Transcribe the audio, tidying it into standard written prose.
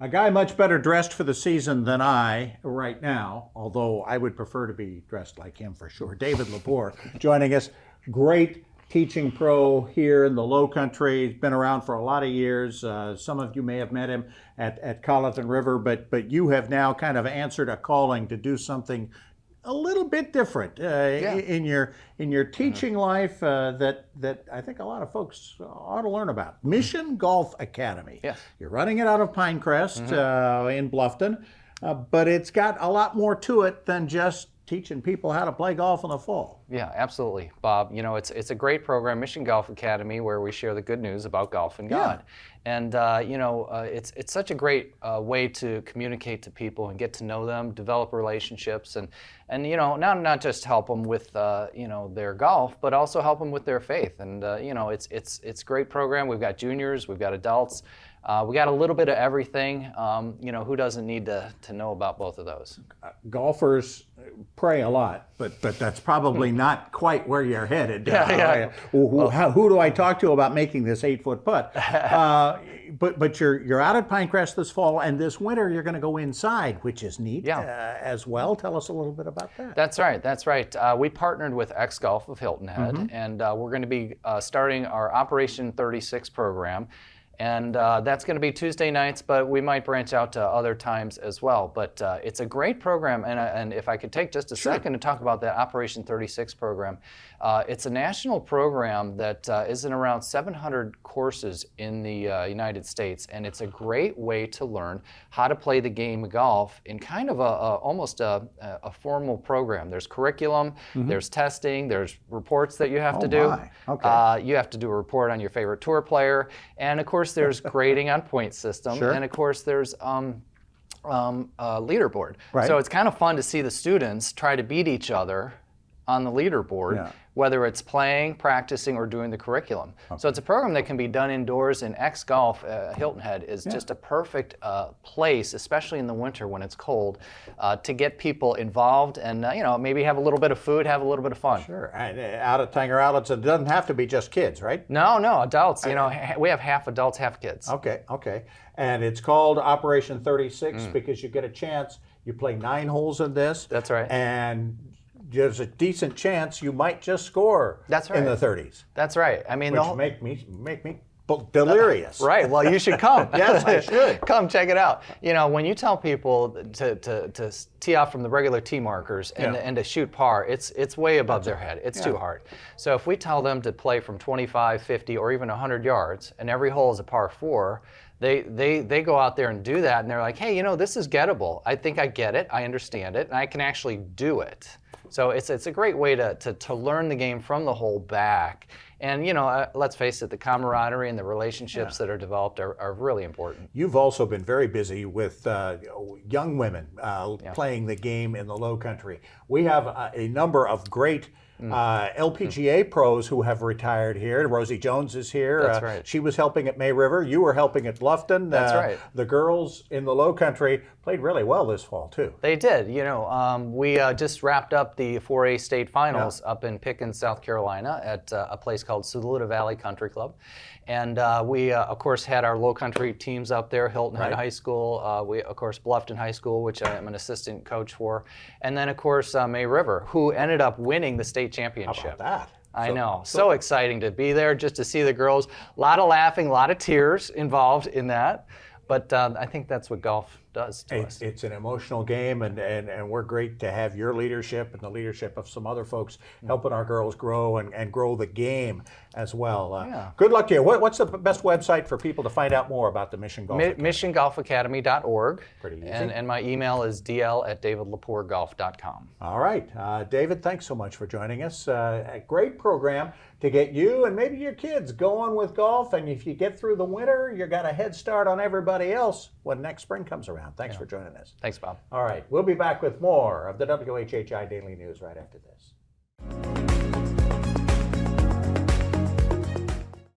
guy much better dressed for the season than I right now, although I would prefer to be dressed like him for sure. David Lepore joining us. Great teaching pro here in the Lowcountry. He's been around for a lot of years. Some of you may have met him at Colleton River, but you have now kind of answered a calling to do something a little bit different in your teaching life that I think a lot of folks ought to learn about. Mission Golf Academy. Yes. You're running it out of Pinecrest in Bluffton, but it's got a lot more to it than just teaching people how to play golf in the fall. Yeah, absolutely, Bob. You know, it's a great program, Mission Golf Academy, where we share the good news about golf and God. And it's such a great way to communicate to people and get to know them, develop relationships, and not just help them with their golf, but also help them with their faith. And it's a great program. We've got juniors, we've got adults. We got a little bit of everything. Who doesn't need to know about both of those? Golfers pray a lot, but that's probably not quite where you're headed. Who do I talk to about making this 8-foot putt? But you're out at Pinecrest this fall, and this winter you're going to go inside, which is neat as well. Tell us a little bit about that. That's right. We partnered with X Golf of Hilton Head, and we're going to be starting our Operation 36 program. And that's going to be Tuesday nights, but we might branch out to other times as well. But it's a great program, and if I could take just a second to talk about that Operation 36 program, it's a national program that is in around 700 courses in the United States, and it's a great way to learn how to play the game of golf in kind of almost a formal program. There's curriculum, there's testing, there's reports that you have to do. Okay. You have to do a report on your favorite tour player, and of course there's grading on point system, and of course there's leaderboard. Right. So it's kind of fun to see the students try to beat each other on the leaderboard, whether it's playing, practicing, or doing the curriculum. So it's a program that can be done indoors, and X Golf Hilton Head is just a perfect place, especially in the winter when it's cold, to get people involved and maybe have a little bit of food, have a little bit of fun. Sure. Out at Tanger Outlets, it doesn't have to be just kids, right? No, adults. We have half adults, half kids. Okay. And it's called Operation 36 because you get a chance. You play 9 holes in this. That's right. And there's a decent chance you might just score in the 30s. That's right. I mean, which make me delirious. Right. Well, you should come. Yes, I should. Come check it out. When you tell people to tee off from the regular tee markers and to shoot par, it's way above their head. It's too hard. So if we tell them to play from 25, 50, or even 100 yards, and every hole is a par 4, they go out there and do that, and they're like, hey, this is gettable. I think I get it, I understand it, and I can actually do it. So it's a great way to learn the game from the hole back. And let's face it, the camaraderie and the relationships that are developed are really important. You've also been very busy with young women playing the game in the Lowcountry. We have a number of great LPGA pros who have retired here. Rosie Jones is here. That's right. She was helping at May River. You were helping at Bluffton. That's right. The girls in the Lowcountry played really well this fall too. They did. We just wrapped up the 4A state finals up in Pickens, South Carolina at a place called Saluda Valley Country Club. And we, of course, had our Lowcountry teams up there, Hilton Head High School, we, of course, Bluffton High School, which I am an assistant coach for, and then, of course, May River, who ended up winning the state championship. How about that? I know. So exciting to be there, just to see the girls. A lot of laughing, a lot of tears involved in that. But I think that's what golf does to us. It's an emotional game, and we're great to have your leadership and the leadership of some other folks helping our girls grow and grow the game as well. Good luck to you. What's the best website for people to find out more about the Mission Golf Academy? MissionGolfAcademy.org. Pretty easy. And my email is dl@davidleporegolf.com. All right. David, thanks so much for joining us. A great program to get you and maybe your kids going with golf. And if you get through the winter, you got a head start on everybody else when next spring comes around. Thanks for joining us. Thanks, Bob. All right. We'll be back with more of the WHHI Daily News right after this.